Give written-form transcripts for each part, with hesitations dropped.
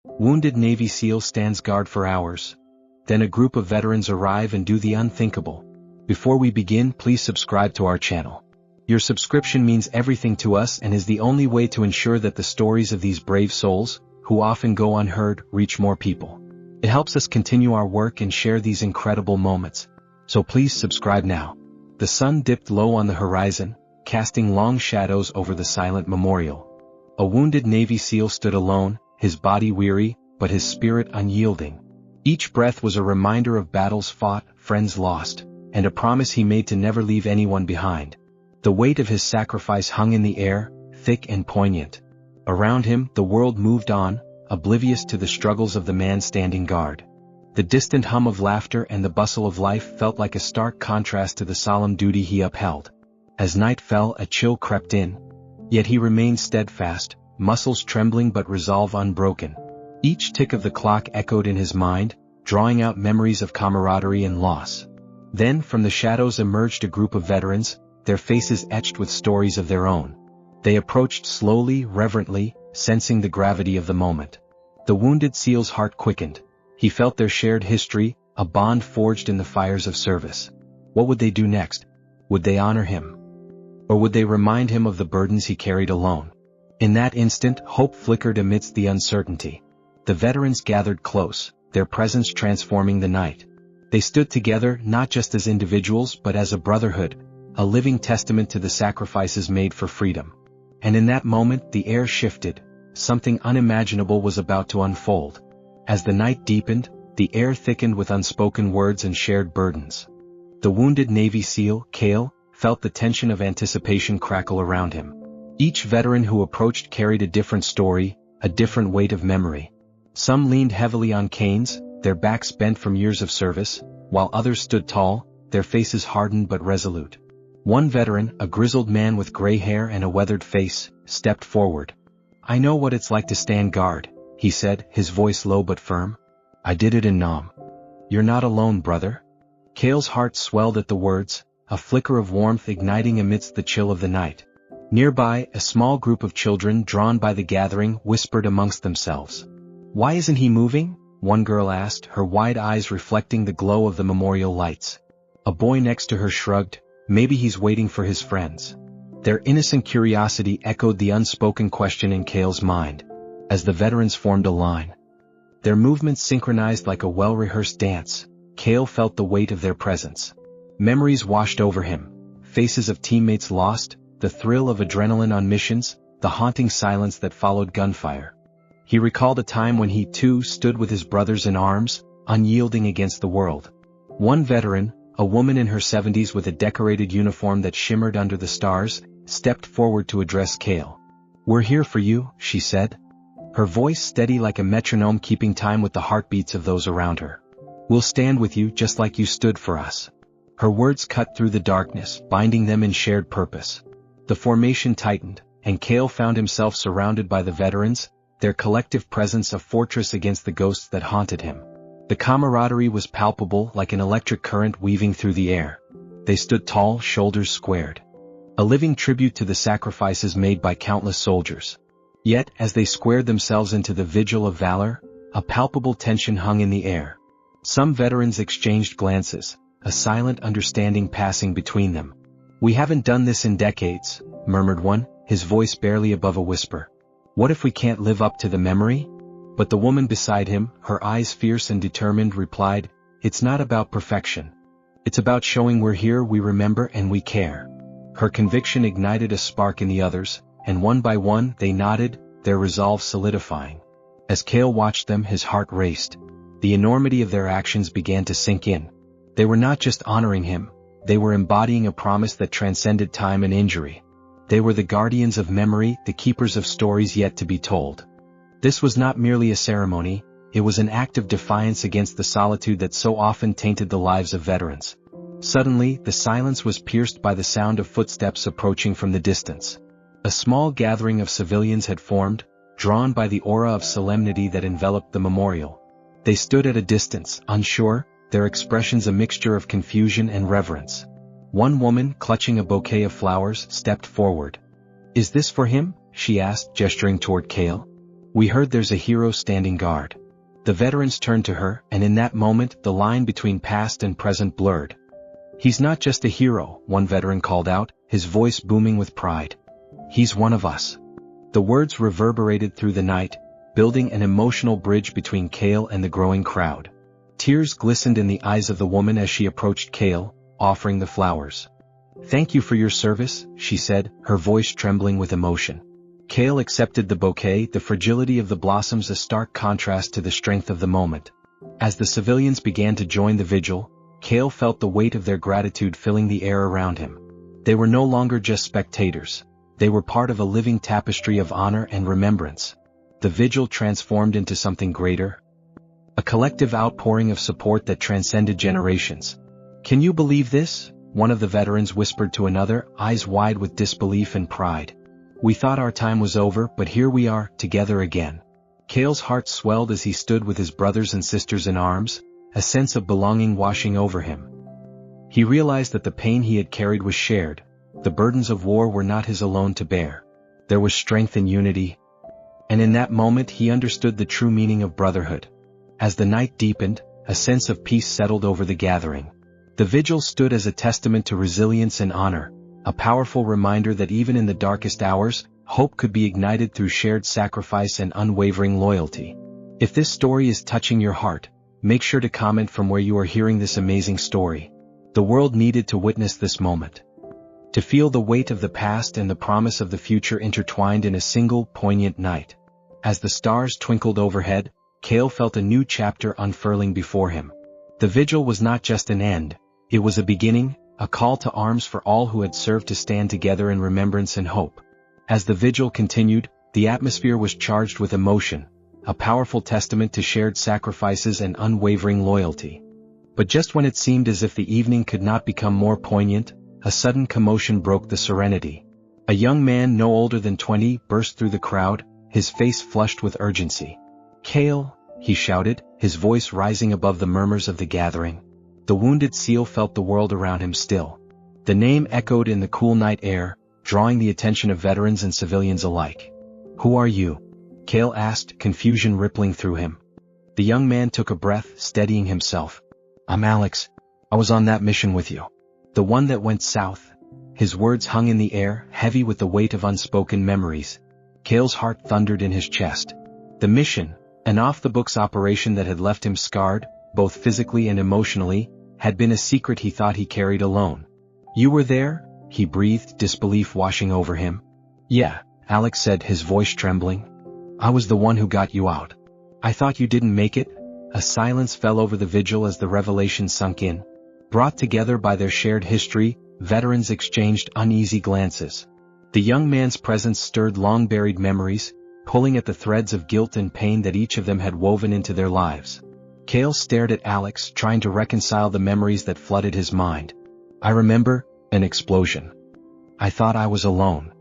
Wounded Navy SEAL stands guard for hours. Then a group of veterans arrive and do the unthinkable. Before we begin, please subscribe to our channel. Your subscription means everything to us and is the only way to ensure that the stories of these brave souls, who often go unheard, reach more people. It helps us continue our work and share these incredible moments. So please subscribe now. The sun dipped low on the horizon, casting long shadows over the silent memorial. A wounded Navy SEAL stood alone, his body weary, but his spirit unyielding. Each breath was a reminder of battles fought, friends lost, and a promise he made to never leave anyone behind. The weight of his sacrifice hung in the air, thick and poignant. Around him, the world moved on, oblivious to the struggles of the man standing guard. The distant hum of laughter and the bustle of life felt like a stark contrast to the solemn duty he upheld. As night fell, a chill crept in. Yet he remained steadfast, muscles trembling but resolve unbroken. Each tick of the clock echoed in his mind, drawing out memories of camaraderie and loss. Then from the shadows emerged a group of veterans, their faces etched with stories of their own. They approached slowly, reverently, sensing the gravity of the moment. The wounded SEAL's heart quickened. He felt their shared history, a bond forged in the fires of service. What would they do next? Would they honor him? Or would they remind him of the burdens he carried alone? In that instant, hope flickered amidst the uncertainty. The veterans gathered close, their presence transforming the night. They stood together not just as individuals but as a brotherhood, a living testament to the sacrifices made for freedom. And in that moment the air shifted, something unimaginable was about to unfold. As the night deepened, the air thickened with unspoken words and shared burdens. The wounded Navy SEAL, Cale, felt the tension of anticipation crackle around him. Each veteran who approached carried a different story, a different weight of memory. Some leaned heavily on canes, their backs bent from years of service, while others stood tall, their faces hardened but resolute. One veteran, a grizzled man with gray hair and a weathered face, stepped forward. "I know what it's like to stand guard," he said, his voice low but firm. "I did it in Nam. You're not alone, brother." Cale's heart swelled at the words, a flicker of warmth igniting amidst the chill of the night. Nearby, a small group of children drawn by the gathering whispered amongst themselves. "Why isn't he moving?" one girl asked, her wide eyes reflecting the glow of the memorial lights. A boy next to her shrugged, "Maybe he's waiting for his friends." Their innocent curiosity echoed the unspoken question in Cale's mind. As the veterans formed a line, their movements synchronized like a well-rehearsed dance, Cale felt the weight of their presence. Memories washed over him, faces of teammates lost, the thrill of adrenaline on missions, the haunting silence that followed gunfire. He recalled a time when he too stood with his brothers in arms, unyielding against the world. One veteran, a woman in her 70s with a decorated uniform that shimmered under the stars, stepped forward to address Cale. "We're here for you," she said. Her voice steady like a metronome keeping time with the heartbeats of those around her. "We'll stand with you just like you stood for us." Her words cut through the darkness, binding them in shared purpose. The formation tightened, and Cale found himself surrounded by the veterans, their collective presence a fortress against the ghosts that haunted him. The camaraderie was palpable like an electric current weaving through the air. They stood tall, shoulders squared. A living tribute to the sacrifices made by countless soldiers. Yet, as they squared themselves into the vigil of valor, a palpable tension hung in the air. Some veterans exchanged glances, a silent understanding passing between them. "We haven't done this in decades," murmured one, his voice barely above a whisper. "What if we can't live up to the memory?" But the woman beside him, her eyes fierce and determined, replied, "It's not about perfection. It's about showing we're here, we remember and we care." Her conviction ignited a spark in the others, and one by one they nodded, their resolve solidifying. As Cale watched them, his heart raced. The enormity of their actions began to sink in. They were not just honoring him, they were embodying a promise that transcended time and injury. They were the guardians of memory, the keepers of stories yet to be told. This was not merely a ceremony, it was an act of defiance against the solitude that so often tainted the lives of veterans. Suddenly, the silence was pierced by the sound of footsteps approaching from the distance. A small gathering of civilians had formed, drawn by the aura of solemnity that enveloped the memorial. They stood at a distance, unsure, their expressions a mixture of confusion and reverence. One woman, clutching a bouquet of flowers, stepped forward. "Is this for him?" she asked, gesturing toward Cale. We heard there's a hero standing guard. The veterans turned to her, and in that moment the line between past and present blurred. He's not just a hero, one veteran called out, his voice booming with pride. He's one of us. The words reverberated through the night, building an emotional bridge between Cale and the growing crowd. Tears glistened in the eyes of the woman as she approached Cale, offering the flowers. "Thank you for your service," she said, her voice trembling with emotion. Cale accepted the bouquet, the fragility of the blossoms a stark contrast to the strength of the moment. As the civilians began to join the vigil, Cale felt the weight of their gratitude filling the air around him. They were no longer just spectators. They were part of a living tapestry of honor and remembrance. The vigil transformed into something greater. A collective outpouring of support that transcended generations. "Can you believe this?" one of the veterans whispered to another, eyes wide with disbelief and pride. "We thought our time was over, but here we are, together again." Cale's heart swelled as he stood with his brothers and sisters in arms, a sense of belonging washing over him. He realized that the pain he had carried was shared. The burdens of war were not his alone to bear. There was strength in unity. And in that moment he understood the true meaning of brotherhood. As the night deepened, a sense of peace settled over the gathering. The vigil stood as a testament to resilience and honor, a powerful reminder that even in the darkest hours, hope could be ignited through shared sacrifice and unwavering loyalty. If this story is touching your heart, make sure to comment from where you are hearing this amazing story. The world needed to witness this moment. To feel the weight of the past and the promise of the future intertwined in a single, poignant night. As the stars twinkled overhead, Cale felt a new chapter unfurling before him. The vigil was not just an end, it was a beginning, a call to arms for all who had served to stand together in remembrance and hope. As the vigil continued, the atmosphere was charged with emotion, a powerful testament to shared sacrifices and unwavering loyalty. But just when it seemed as if the evening could not become more poignant, a sudden commotion broke the serenity. A young man no older than 20 burst through the crowd, his face flushed with urgency. "Cale," he shouted, his voice rising above the murmurs of the gathering. The wounded SEAL felt the world around him still. The name echoed in the cool night air, drawing the attention of veterans and civilians alike. "Who are you?" Cale asked, confusion rippling through him. The young man took a breath, steadying himself. "I'm Alex. I was on that mission with you. The one that went south." His words hung in the air, heavy with the weight of unspoken memories. Cale's heart thundered in his chest. The mission, an off-the-books operation that had left him scarred, both physically and emotionally, had been a secret he thought he carried alone. "You were there?" he breathed, disbelief washing over him. "Yeah," Alex said, his voice trembling. "I was the one who got you out. I thought you didn't make it." A silence fell over the vigil as the revelation sunk in. Brought together by their shared history, veterans exchanged uneasy glances. The young man's presence stirred long-buried memories, pulling at the threads of guilt and pain that each of them had woven into their lives. Cale stared at Alex, trying to reconcile the memories that flooded his mind. "I remember an explosion. I thought I was alone."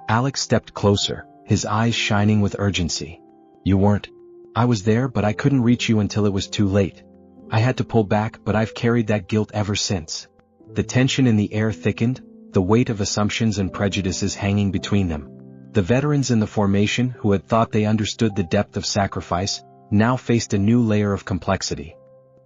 Alex stepped closer, his eyes shining with urgency. "You weren't. I was there, but I couldn't reach you until it was too late. I had to pull back, but I've carried that guilt ever since." The tension in the air thickened, the weight of assumptions and prejudices hanging between them. The veterans in the formation, who had thought they understood the depth of sacrifice, now faced a new layer of complexity.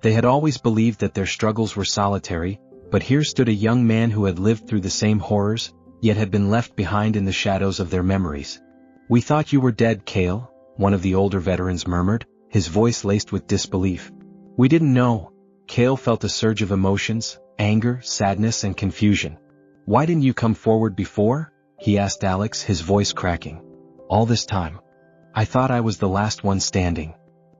They had always believed that their struggles were solitary, but here stood a young man who had lived through the same horrors, yet had been left behind in the shadows of their memories. "We thought you were dead, Cale," one of the older veterans murmured, his voice laced with disbelief. "We didn't know." Cale felt a surge of emotions, anger, sadness, and confusion. "Why didn't you come forward before?" he asked Alex, his voice cracking. "All this time. I thought I was the last one standing."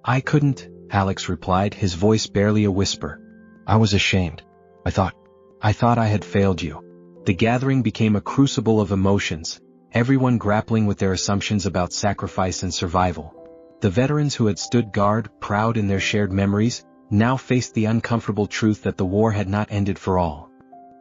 "I couldn't," Alex replied, his voice barely a whisper. "I was ashamed. I thought I had failed you." The gathering became a crucible of emotions, everyone grappling with their assumptions about sacrifice and survival. The veterans who had stood guard, proud in their shared memories, now faced the uncomfortable truth that the war had not ended for all.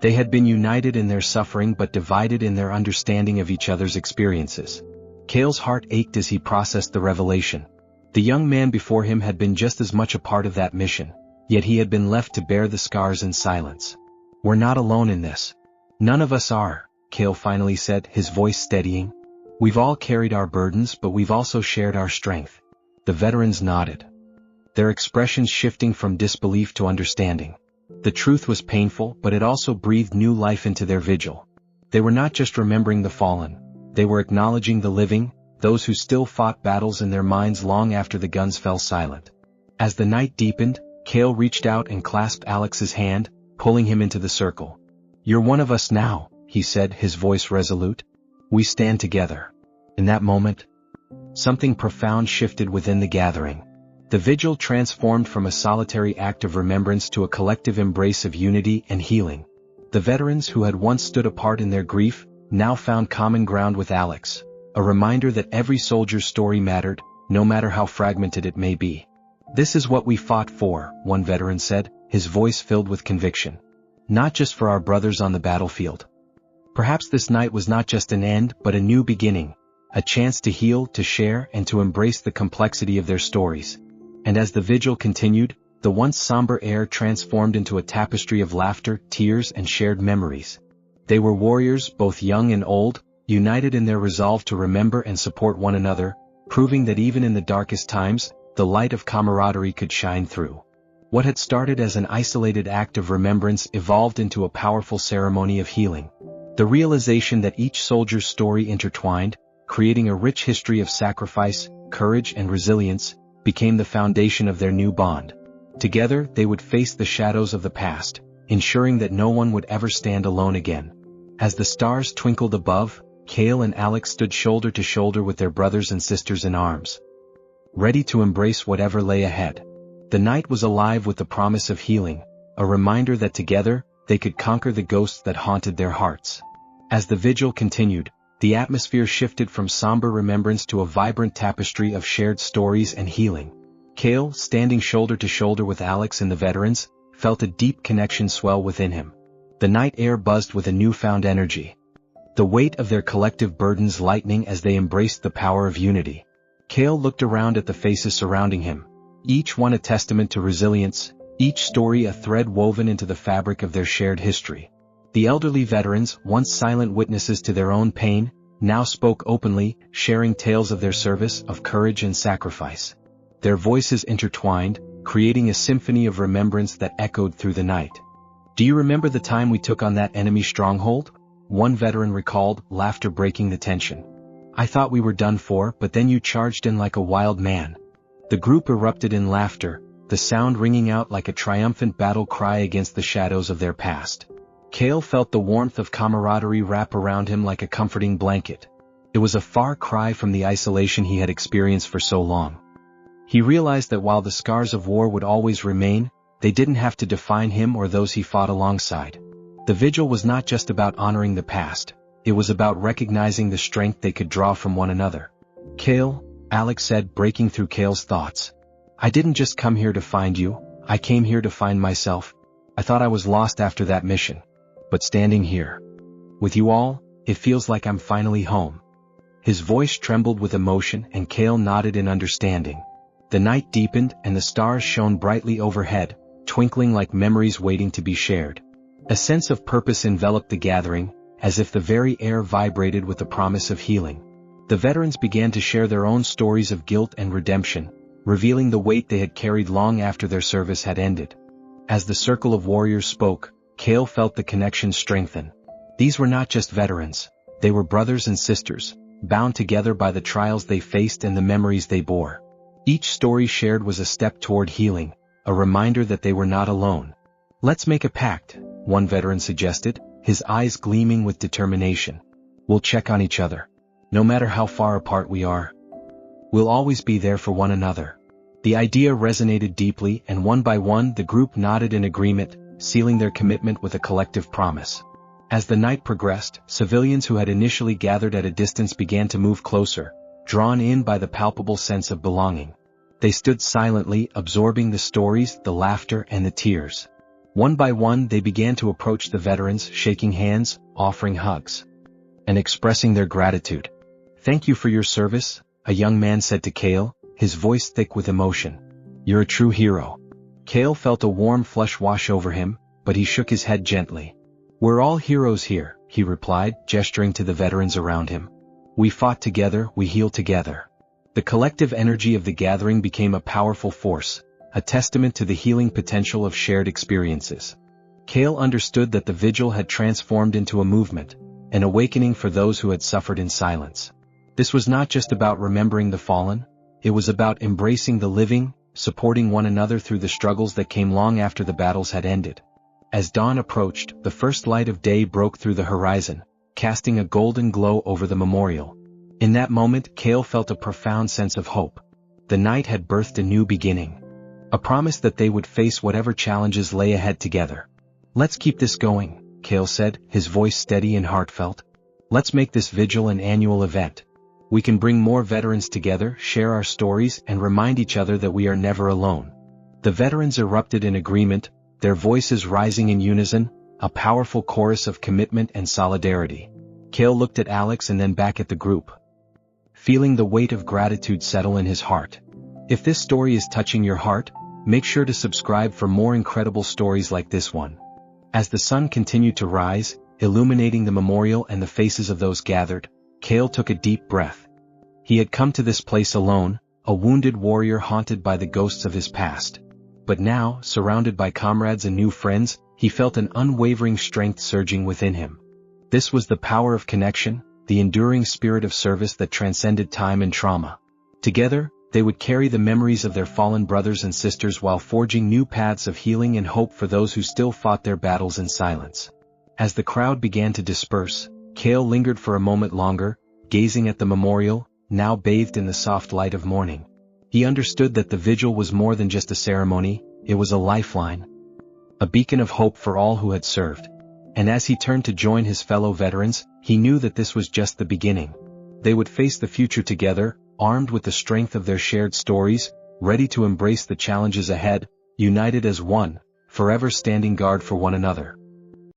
They had been united in their suffering but divided in their understanding of each other's experiences. Cale's heart ached as he processed the revelation. The young man before him had been just as much a part of that mission, yet he had been left to bear the scars in silence. "We're not alone in this. None of us are," Cale finally said, his voice steadying. We've all carried our burdens, but we've also shared our strength. The veterans nodded, their expressions shifting from disbelief to understanding. The truth was painful, but it also breathed new life into their vigil. They were not just remembering the fallen, they were acknowledging the living, those who still fought battles in their minds long after the guns fell silent. As the night deepened, Cale reached out and clasped Alex's hand, pulling him into the circle. "You're one of us now," he said, his voice resolute. "We stand together." In that moment, something profound shifted within the gathering. The vigil transformed from a solitary act of remembrance to a collective embrace of unity and healing. The veterans who had once stood apart in their grief, now found common ground with Alex, a reminder that every soldier's story mattered, no matter how fragmented it may be. "This is what we fought for," one veteran said, his voice filled with conviction. "Not just for our brothers on the battlefield." Perhaps this night was not just an end, but a new beginning, a chance to heal, to share, and to embrace the complexity of their stories. And as the vigil continued, the once somber air transformed into a tapestry of laughter, tears, and shared memories. They were warriors, both young and old, united in their resolve to remember and support one another, proving that even in the darkest times, the light of camaraderie could shine through. What had started as an isolated act of remembrance evolved into a powerful ceremony of healing. The realization that each soldier's story intertwined, creating a rich history of sacrifice, courage, and resilience, became the foundation of their new bond. Together, they would face the shadows of the past, ensuring that no one would ever stand alone again. As the stars twinkled above, Cale and Alex stood shoulder to shoulder with their brothers and sisters in arms, ready to embrace whatever lay ahead. The night was alive with the promise of healing, a reminder that together, they could conquer the ghosts that haunted their hearts. As the vigil continued, the atmosphere shifted from somber remembrance to a vibrant tapestry of shared stories and healing. Cale, standing shoulder to shoulder with Alex and the veterans, felt a deep connection swell within him. The night air buzzed with a newfound energy, the weight of their collective burdens lightening as they embraced the power of unity. Cale looked around at the faces surrounding him, each one a testament to resilience, each story a thread woven into the fabric of their shared history. The elderly veterans, once silent witnesses to their own pain, now spoke openly, sharing tales of their service, of courage and sacrifice. Their voices intertwined, creating a symphony of remembrance that echoed through the night. "Do you remember the time we took on that enemy stronghold?" one veteran recalled, laughter breaking the tension. "I thought we were done for, but then you charged in like a wild man." The group erupted in laughter, the sound ringing out like a triumphant battle cry against the shadows of their past. Cale felt the warmth of camaraderie wrap around him like a comforting blanket. It was a far cry from the isolation he had experienced for so long. He realized that while the scars of war would always remain, they didn't have to define him or those he fought alongside. The vigil was not just about honoring the past, it was about recognizing the strength they could draw from one another. "Cale," Alex said, breaking through Cale's thoughts. "I didn't just come here to find you, I came here to find myself. I thought I was lost after that mission. But standing here with you all, it feels like I'm finally home." His voice trembled with emotion and Cale nodded in understanding. The night deepened and the stars shone brightly overhead, twinkling like memories waiting to be shared. A sense of purpose enveloped the gathering, as if the very air vibrated with the promise of healing. The veterans began to share their own stories of guilt and redemption, revealing the weight they had carried long after their service had ended. As the circle of warriors spoke, Cale felt the connection strengthen. These were not just veterans, they were brothers and sisters, bound together by the trials they faced and the memories they bore. Each story shared was a step toward healing, a reminder that they were not alone. "Let's make a pact," one veteran suggested, his eyes gleaming with determination. "We'll check on each other. No matter how far apart we are, we'll always be there for one another." The idea resonated deeply, and one by one the group nodded in agreement, sealing their commitment with a collective promise. As the night progressed, civilians who had initially gathered at a distance began to move closer, drawn in by the palpable sense of belonging. They stood silently, absorbing the stories, the laughter, and the tears. One by one they began to approach the veterans, shaking hands, offering hugs, and expressing their gratitude. "Thank you for your service," a young man said to Cale, his voice thick with emotion. "You're a true hero." Cale felt a warm flush wash over him, but he shook his head gently. "We're all heroes here," he replied, gesturing to the veterans around him. We fought together, we healed together. The collective energy of the gathering became a powerful force, a testament to the healing potential of shared experiences. Cale understood that the vigil had transformed into a movement, an awakening for those who had suffered in silence. This was not just about remembering the fallen, it was about embracing the living, supporting one another through the struggles that came long after the battles had ended. As dawn approached, the first light of day broke through the horizon, casting a golden glow over the memorial. In that moment, Cale felt a profound sense of hope. The night had birthed a new beginning. A promise that they would face whatever challenges lay ahead together. "Let's keep this going," Cale said, his voice steady and heartfelt. "Let's make this vigil an annual event. We can bring more veterans together, share our stories, and remind each other that we are never alone." The veterans erupted in agreement, their voices rising in unison, a powerful chorus of commitment and solidarity. Cale looked at Alex and then back at the group, feeling the weight of gratitude settle in his heart. If this story is touching your heart, make sure to subscribe for more incredible stories like this one. As the sun continued to rise, illuminating the memorial and the faces of those gathered, Cale took a deep breath. He had come to this place alone, a wounded warrior haunted by the ghosts of his past. But now, surrounded by comrades and new friends, he felt an unwavering strength surging within him. This was the power of connection, the enduring spirit of service that transcended time and trauma. Together, they would carry the memories of their fallen brothers and sisters while forging new paths of healing and hope for those who still fought their battles in silence. As the crowd began to disperse, Cale lingered for a moment longer, gazing at the memorial, now bathed in the soft light of morning. He understood that the vigil was more than just a ceremony, it was a lifeline, a beacon of hope for all who had served. And as he turned to join his fellow veterans, he knew that this was just the beginning. They would face the future together, armed with the strength of their shared stories, ready to embrace the challenges ahead, united as one, forever standing guard for one another.